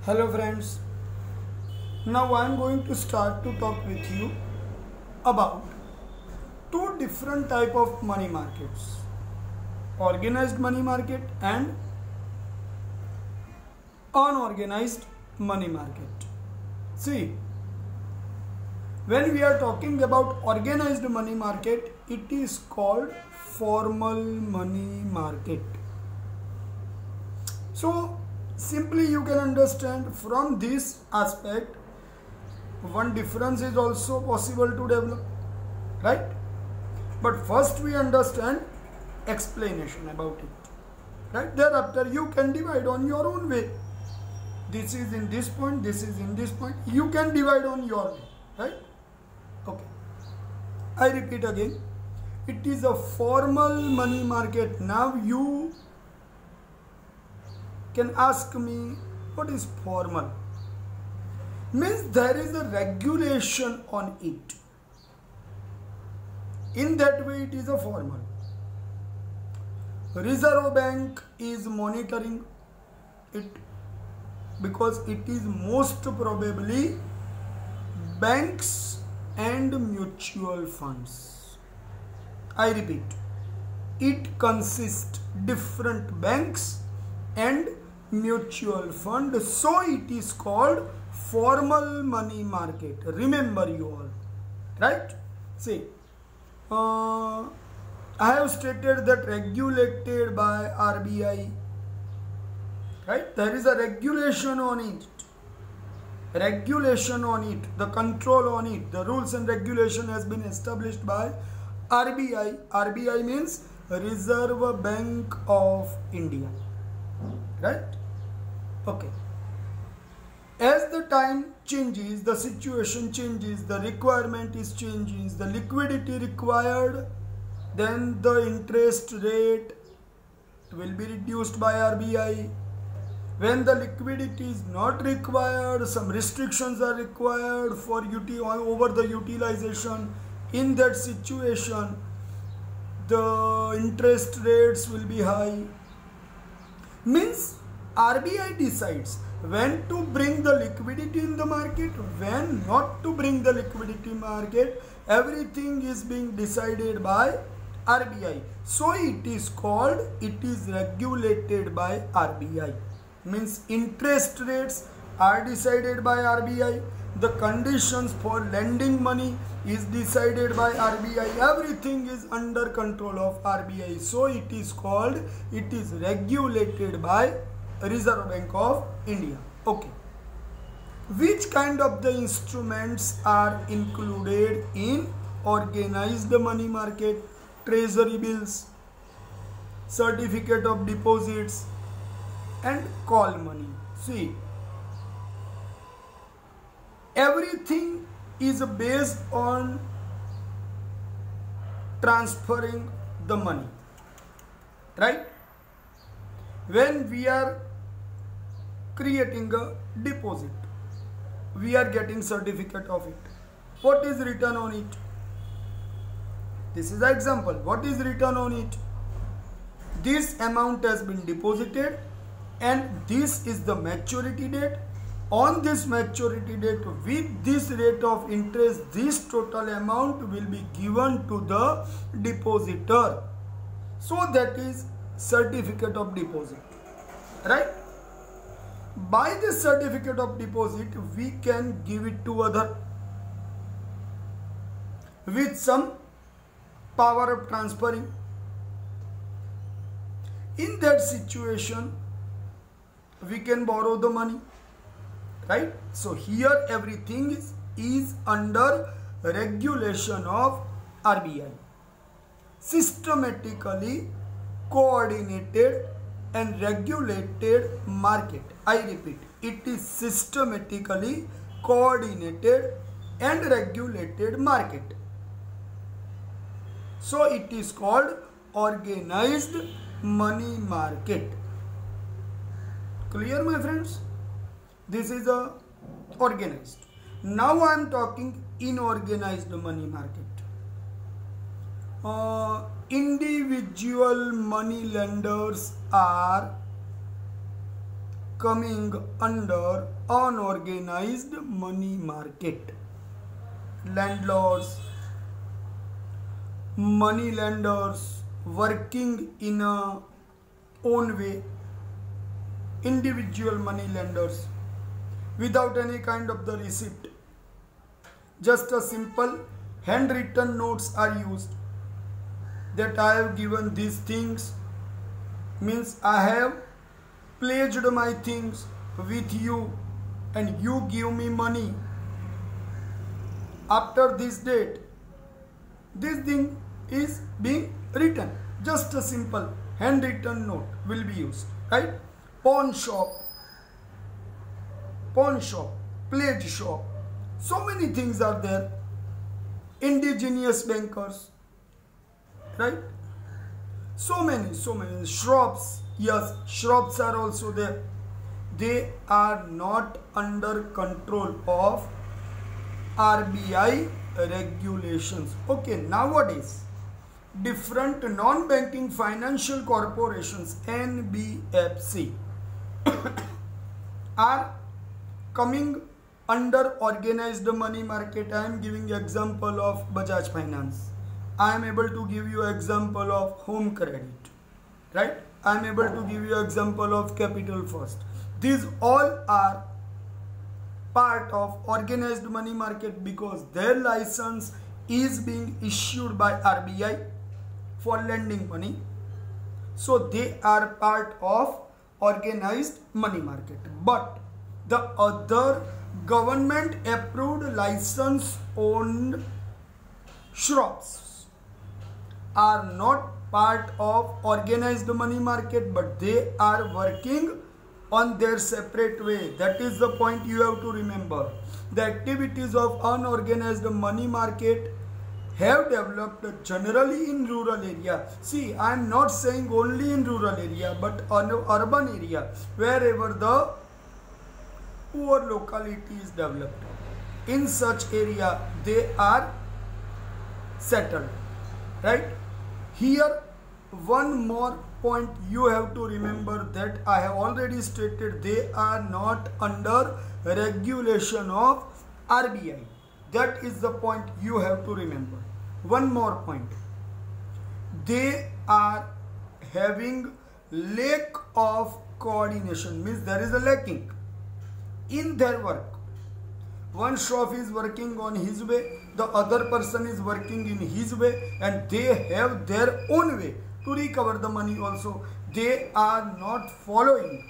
Hello friends, now I am going to start to talk with you about two different type of money markets, organized money market and unorganized money market. See, when we are talking about organized money market, it is called formal money market. So simply you can understand from this aspect one difference is also possible to develop, right? But first we understand explanation about it, right? Thereafter you can divide on your own way. This is in this point, this is in this point, you can divide on your way, right? Okay, I repeat again, it is a formal money market. Now you can ask me, what is formal? Means there is a regulation on it. In that way it is a formal. Reserve Bank is monitoring it because it is most probably banks and mutual funds. I repeat, it consists different banks and mutual fund, so it is called formal money market. Remember you all, right? See, I have stated that regulated by RBI, right? There is a regulation on it, the control on it, the rules and regulation has been established by RBI. RBI means Reserve Bank of India, right? Okay. As the time changes, the situation changes, the requirement is changing, the liquidity required, then the interest rate will be reduced by RBI. When the liquidity is not required, some restrictions are required for over the utilization. In that situation, the interest rates will be high. Means RBI decides when to bring the liquidity in the market, when not to bring the liquidity market. Everything is being decided by RBI. So it is called, it is regulated by RBI. Means interest rates are decided by RBI. The conditions for lending money is decided by RBI. Everything is under control of RBI. So it is called, it is regulated by Reserve Bank of India. Okay. Which kind of the instruments are included in organized money market? Treasury bills, certificate of deposits and call money. See, everything is based on transferring the money, right? When we are creating a deposit, we are getting certificate of it. What is written on it? This is the example. What is written on it? This amount has been deposited and this is the maturity date. On this maturity date, with this rate of interest, this total amount will be given to the depositor. So that is certificate of deposit, right? By this certificate of deposit, we can give it to other with some power of transferring. In that situation, we can borrow the money, right? So here everything is under regulation of RBI. Systematically coordinated and regulated market. I repeat, it is systematically coordinated and regulated market. So it is called organized money market. Clear, my friends? This is a organized. Now I am talking inorganized money market. Individual money lenders are coming under unorganized money market. Landlords, money lenders working in a own way, individual money lenders without any kind of the receipt. Just a simple handwritten notes are used that I have given these things, means I have pledged my things with you and you give me money after this date. This thing is being written. Just a simple handwritten note will be used, right? Pawn shop, pledge shop, so many things are there. Indigenous bankers, right? So many shrubs. Yes, shrubs are also there. They are not under control of RBI regulations. Okay, nowadays different non-banking financial corporations, NBFC, are coming under organized money market. I am giving example of Bajaj Finance. I am able to give you example of Home Credit, right? I am able to give you example of Capital First. These all are part of organized money market because their license is being issued by RBI for lending money. So they are part of organized money market. But the other government approved license owned shrubs are not part of organized money market, but they are working on their separate way. That is the point you have to remember. The activities of unorganized money market have developed generally in rural area. See, I am not saying only in rural area, but on urban area, wherever the poor locality is developed. In such area, they are settled, right? Here, one more point you have to remember that I have already stated, they are not under regulation of RBI. That is the point you have to remember. One more point. They are having lack of coordination, means there is a lacking in their work. One shop is working on his way, the other person is working in his way, and they have their own way to recover the money also. They are not following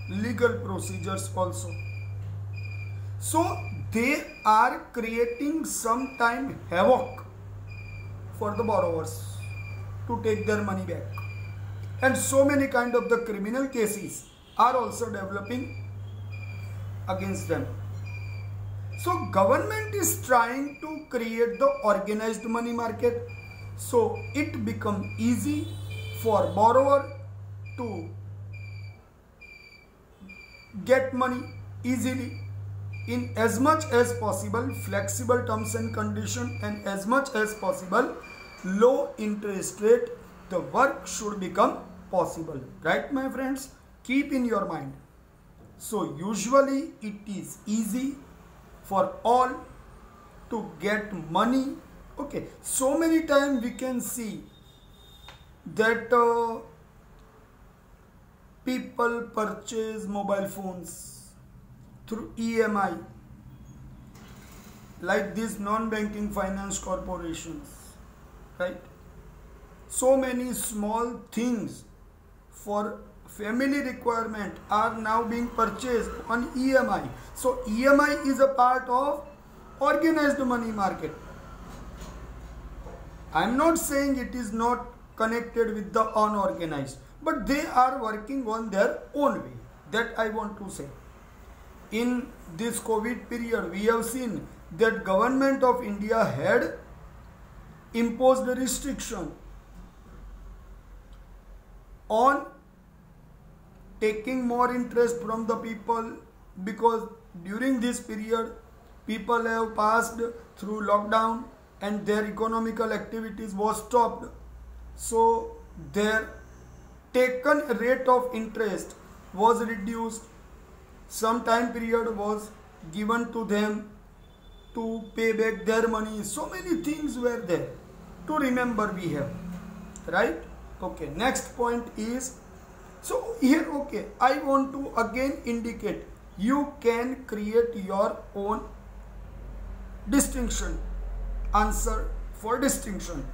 legal procedures also. So they are creating sometime havoc for the borrowers to take their money back. And so many kind of the criminal cases are also developing against them. So government is trying to create the organized money market, so it become easy for borrower to get money easily in as much as possible flexible terms and condition, and as much as possible low interest rate. The work should become possible, right my friends? Keep in your mind. So usually it is easy for all to get money. Okay, so many times we can see that people purchase mobile phones through EMI, like these non-banking finance corporations, right? So many small things for family requirement are now being purchased on EMI. So EMI is a part of organized money market. I am not saying it is not connected with the unorganized, but they are working on their own way. That I want to say. In this COVID period, we have seen that government of India had imposed a restriction on taking more interest from the people, because during this period people have passed through lockdown and their economical activities was stopped. So their taken rate of interest was reduced, some time period was given to them to pay back their money. So many things were there to remember we have, right? Okay, next point is, so here, okay, I want to again indicate you can create your own distinction, answer for distinction.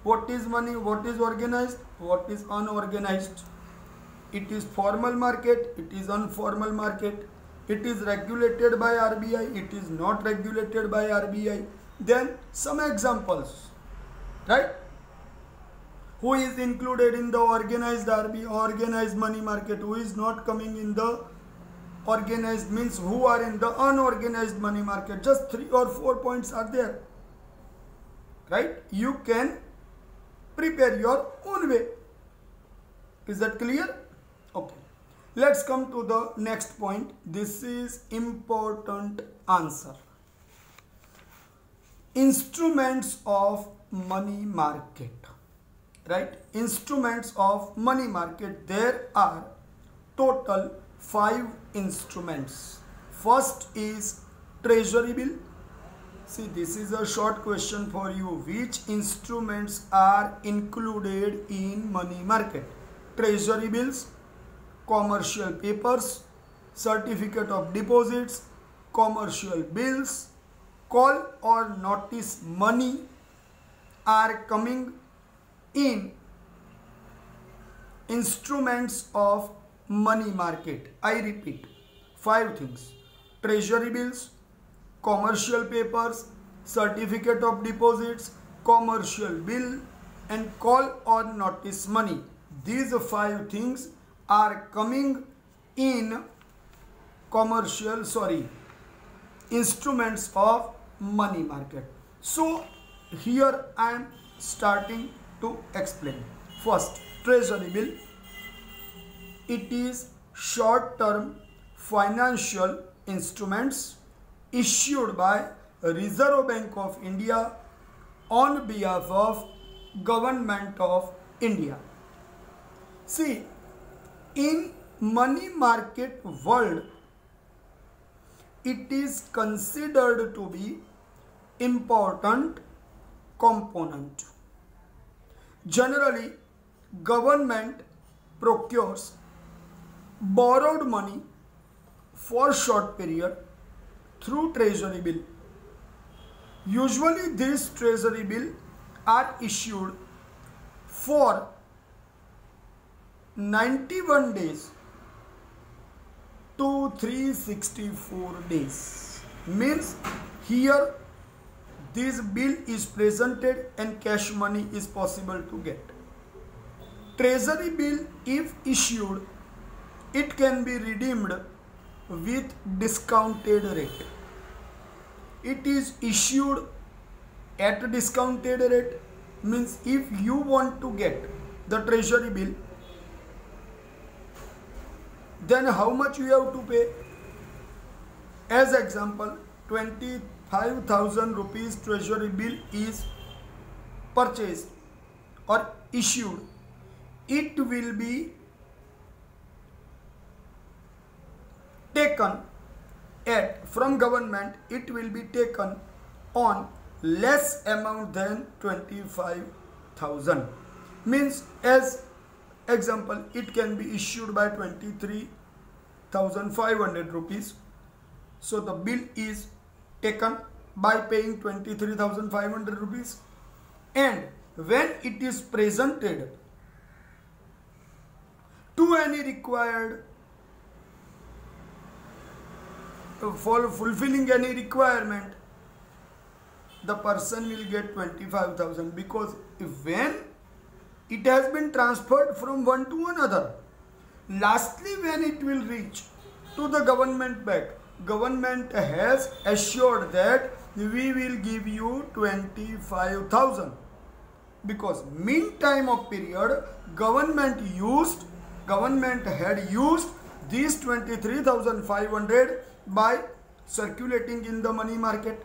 What is money, what is organized, what is unorganized. It is formal market, it is informal market, it is regulated by RBI, it is not regulated by RBI. Then some examples, right? Who is included in the organized organized money market, who is not coming in the organized, means who are in the unorganized money market. Just 3 or 4 points are there, right? You can prepare your own way. Is that clear? Okay, let's come to the next point. This is important answer. Instruments of money market, right? Instruments of money market, there are total 5 instruments. First is treasury bill. See, this is a short question for you. Which instruments are included in money market? Treasury bills, commercial papers, certificate of deposits, commercial bills, call or notice money are coming in instruments of money market. I repeat, 5 things: treasury bills, commercial papers, certificate of deposits, commercial bill, and call or notice money. These 5 things are coming in instruments of money market. So here I am starting to explain. First, treasury bill. It is short-term financial instruments issued by Reserve Bank of India on behalf of Government of India. See, in money market world, it is considered to be important component. Generally, government procures borrowed money for short period through treasury bill. Usually these treasury bill are issued for 91 days to 364 days. Means here this bill is presented and cash money is possible to get. Treasury bill, if issued, it can be redeemed with discounted rate. It is issued at discounted rate, means if you want to get the treasury bill, then how much you have to pay? As example, 25,000 rupees treasury bill is purchased or issued. It will be taken from government, it will be taken on less amount than 25,000. Means as example, it can be issued by 23,500 rupees. So the bill is taken by paying 23,500 rupees, and when it is presented to any required, for fulfilling any requirement, the person will get 25,000, because when it has been transferred from one to another, lastly when it will reach to the government bank, government has assured that we will give you 25,000, because meantime of period government had used these 23,500 by circulating in the money market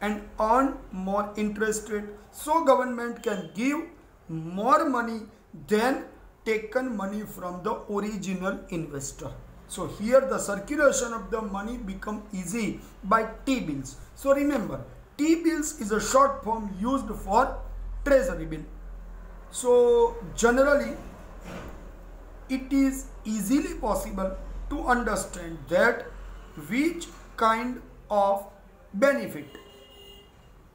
and earn more interest rate. So government can give more money than taken money from the original investor. So here the circulation of the money become easy by T-bills. So remember, T-bills is a short form used for treasury bill. So generally it is easily possible to understand that which kind of benefit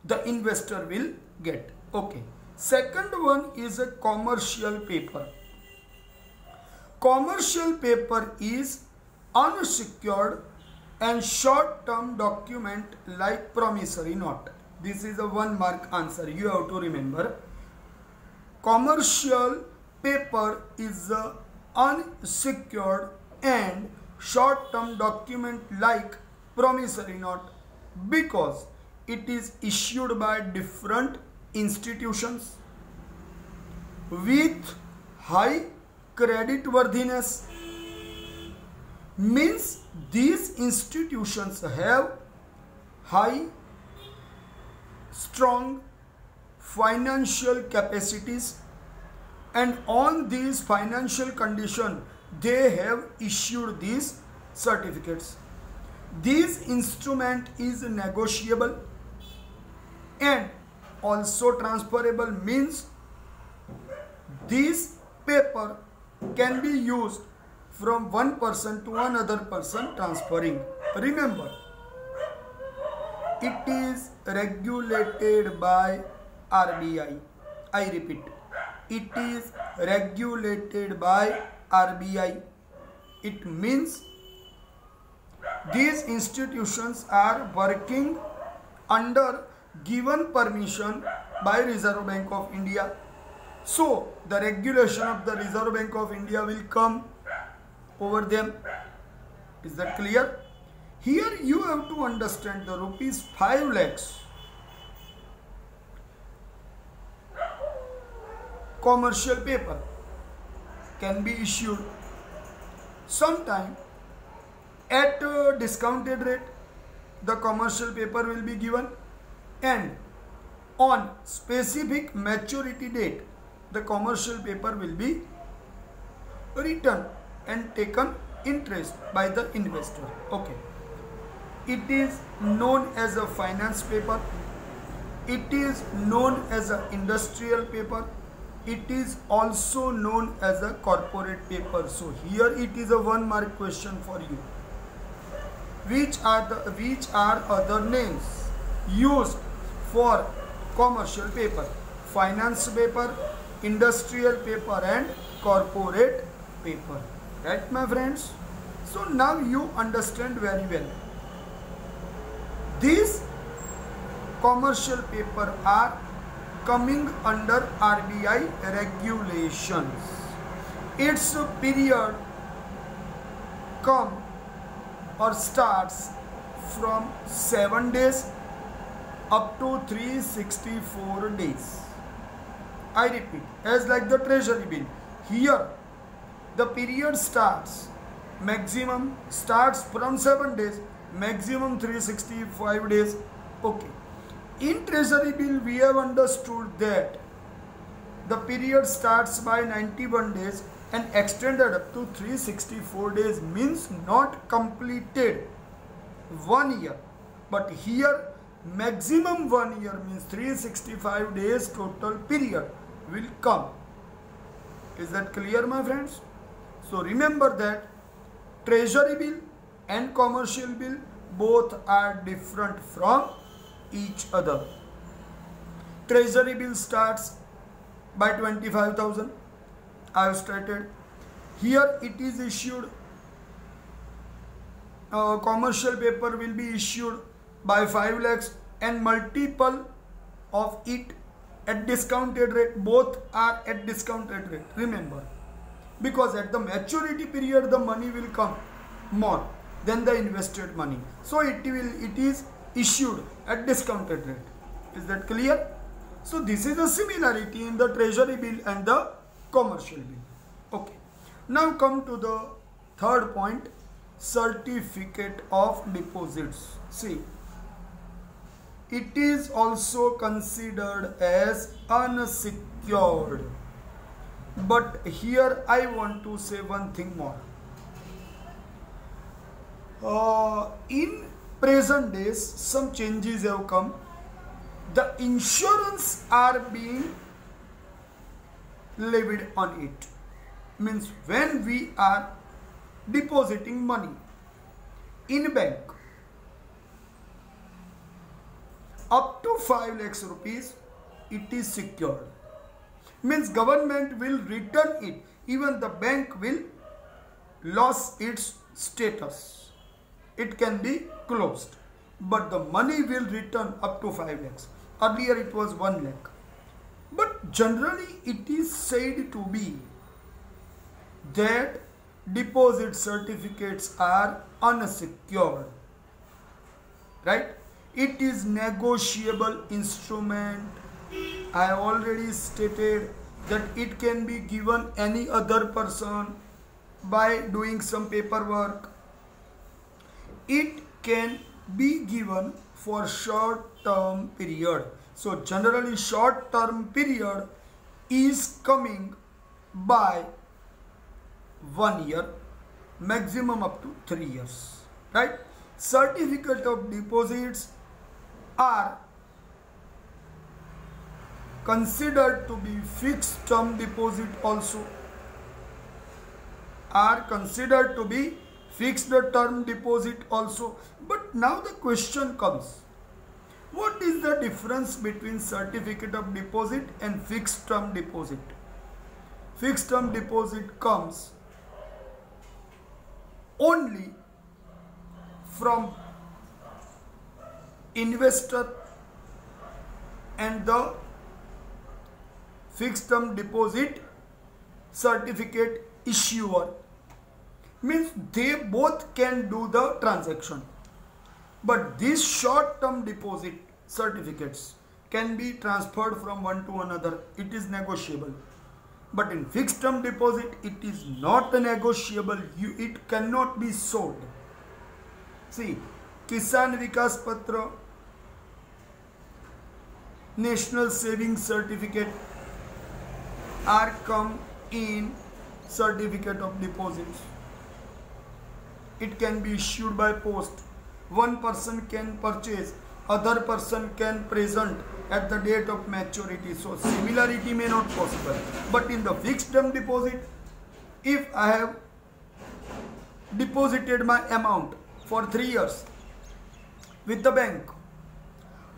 the investor will get. Okay. Second one is a commercial paper. Commercial paper is unsecured and short-term document like promissory note. This is a 1 mark answer. You have to remember. Commercial paper is a unsecured and short-term document like promissory note because it is issued by different institutions with high creditworthiness. Means these institutions have high, strong financial capacities, and on these financial conditions they have issued these certificates. This instrument is negotiable and also transferable, means this paper can be used from one person to another person transferring. Remember, it is regulated by RBI. I repeat, it is regulated by RBI. It means these institutions are working under given permission by Reserve Bank of India. So the regulation of the Reserve Bank of India will come over them. Is that clear? Here you have to understand the rupees 5 lakhs commercial paper can be issued sometime at a discounted rate. The commercial paper will be given, and on specific maturity date the commercial paper will be returned and taken interest by the investor. Okay. It is known as a finance paper. It is known as an industrial paper. It is also known as a corporate paper. So here it is a 1 mark question for you. Which are other names used for commercial paper? Finance paper, industrial paper, and corporate paper. Right, my friends? So now you understand very well. These commercial paper are coming under RBI regulations. Its period come or starts from 7 days up to 364 days. I repeat, as like the treasury bill. Here the period maximum starts from 7 days, maximum 365 days. Okay. In treasury bill we have understood that the period starts by 91 days and extended up to 364 days, means not completed 1 year, but here maximum 1 year means 365 days total period will come. Is that clear, my friends? So remember that treasury bill and commercial bill both are different from each other. Treasury bill starts by 25,000. I have stated. Here it is issued, commercial paper will be issued by 5 lakhs and multiple of it at discounted rate. Both are at discounted rate. Remember, because at the maturity period the money will come more than the invested money. So it is issued at discounted rate. Is that clear? So this is a similarity in the treasury bill and the commercial bill. Okay. Now come to the third point, certificate of deposits. See, it is also considered as unsecured. But here I want to say one thing more. In present days, some changes have come. The insurance are being levied on it. Means when we are depositing money in bank up to 5 lakhs rupees, it is secured. Means government will return it. Even the bank will lose its status. It can be closed. But the money will return up to 5 lakhs. Earlier it was 1 lakh. But generally it is said to be that deposit certificates are unsecured. Right? It is negotiable instrument. I have already stated that it can be given any other person by doing some paperwork. It can be given for short term period. So generally short term period is coming by 1 year, maximum up to 3 years. Right? Certificate of deposits are considered to be fixed term deposit also. Are considered to be fixed term deposit also. But now the question comes, what is the difference between certificate of deposit and fixed term deposit? Fixed term deposit comes only from investor and the fixed term deposit certificate issuer. Means they both can do the transaction. But these short term deposit certificates can be transferred from one to another. It is negotiable. But in fixed term deposit, it is not negotiable. It cannot be sold. See, Kisan Vikas Patra, National Savings Certificate are come in certificate of deposits. It can be issued by post. One person can purchase, other person can present at the date of maturity. So similarity may not possible. But in the fixed term deposit, if I have deposited my amount for 3 years with the bank,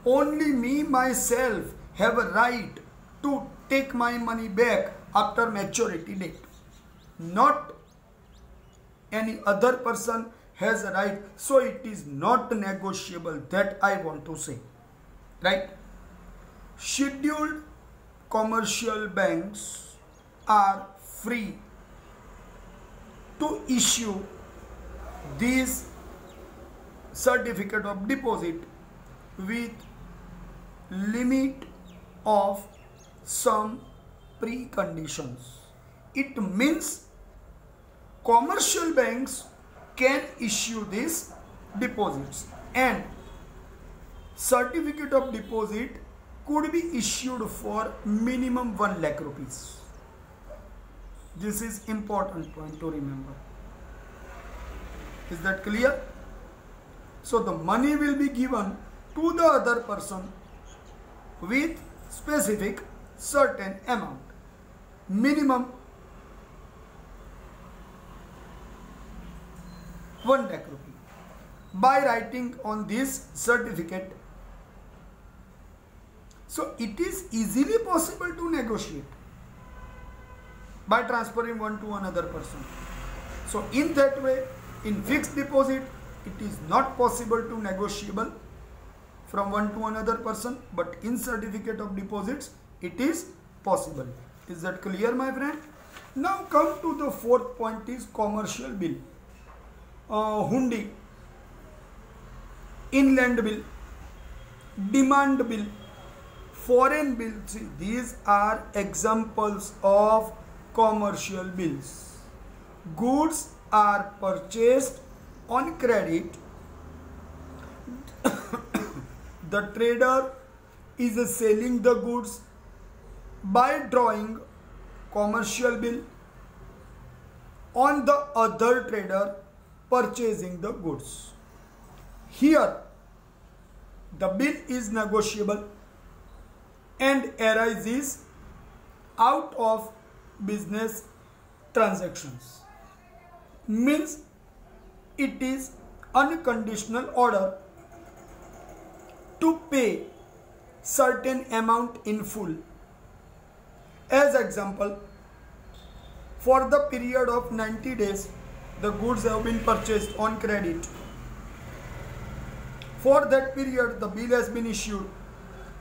only me myself have a right to take my money back after maturity date. Not any other person has a right. So it is not negotiable, that I want to say. Right? Scheduled commercial banks are free to issue these certificate of deposit with limit of some preconditions. It means commercial banks can issue these deposits, and certificate of deposit could be issued for minimum 1 lakh rupees. This is important point to remember. Is that clear? So the money will be given to the other person with specific certain amount. Minimum 1 lakh rupee. By writing on this certificate, so it is easily possible to negotiate by transferring one to another person. So in that way, in fixed deposit, it is not possible to negotiable from one to another person, but in certificate of deposits, it is possible. Is that clear, my friend? Now come to the fourth point, is commercial bill. Hundi, inland bill, demand bill, foreign bill. See, these are examples of commercial bills. Goods are purchased on credit. The trader is selling the goods by drawing commercial bill on the other trader purchasing the goods. Here the bill is negotiable and arises out of business transactions, means it is unconditional order to pay certain amount in full. As example, for the period of 90 days, the goods have been purchased on credit. For that period, the bill has been issued,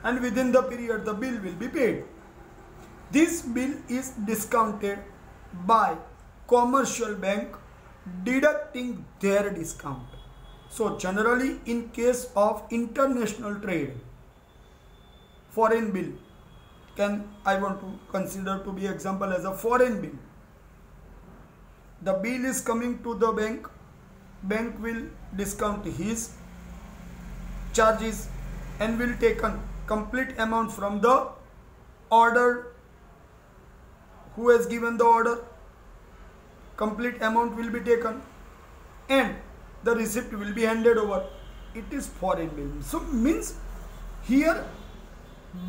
and within the period, the bill will be paid. This bill is discounted by commercial bank, deducting their discount. So generally, in case of international trade, foreign bill I want to consider to be example as a foreign bill. The bill is coming to the bank. Bank will discount his charges and will take a complete amount from the order who has given the order. Complete amount will be taken and the receipt will be handed over. It is foreign bill. So means here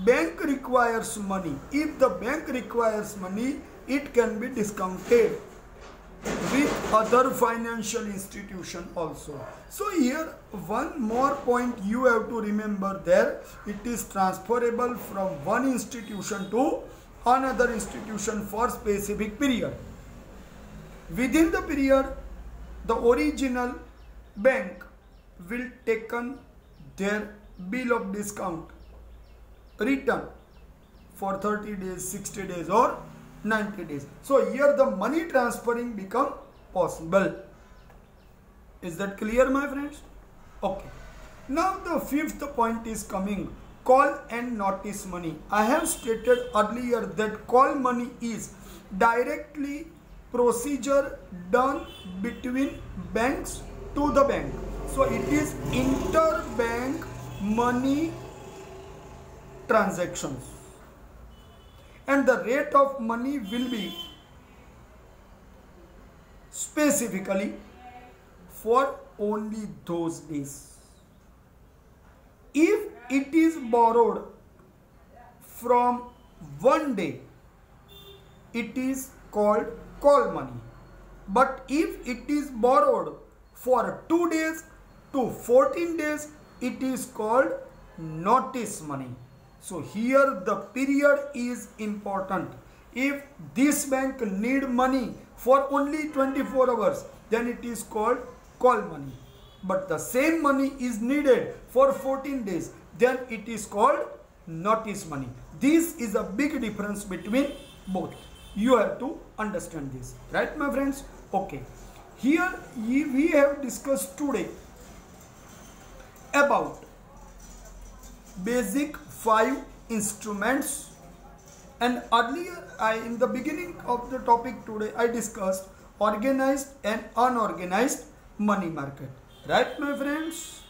bank requires money. If the bank requires money, it can be discounted with other financial institution also. So here one more point you have to remember there. It is transferable from one institution to another institution for specific period. Within the period, the original bank will taken their bill of discount return for 30 days, 60 days or 90 days. So here the money transferring become possible. Is that clear, my friends? Okay. Now the fifth point is coming, call and notice money. I have stated earlier that call money is directly procedure done between banks to the bank. So it is interbank money transactions, and the rate of money will be specifically for only those days. If it is borrowed from one day, it is called call money. But if it is borrowed for 2 days to 14 days, it is called notice money. So here the period is important. If this bank need money for only 24 hours, then it is called call money. But the same money is needed for 14 days, then it is called notice money. This is a big difference between both. You have to understand this, right, my friends? Okay. Here we have discussed today about basic 5 instruments, and earlier in the beginning of the topic today I discussed organized and unorganized money market, right, my friends?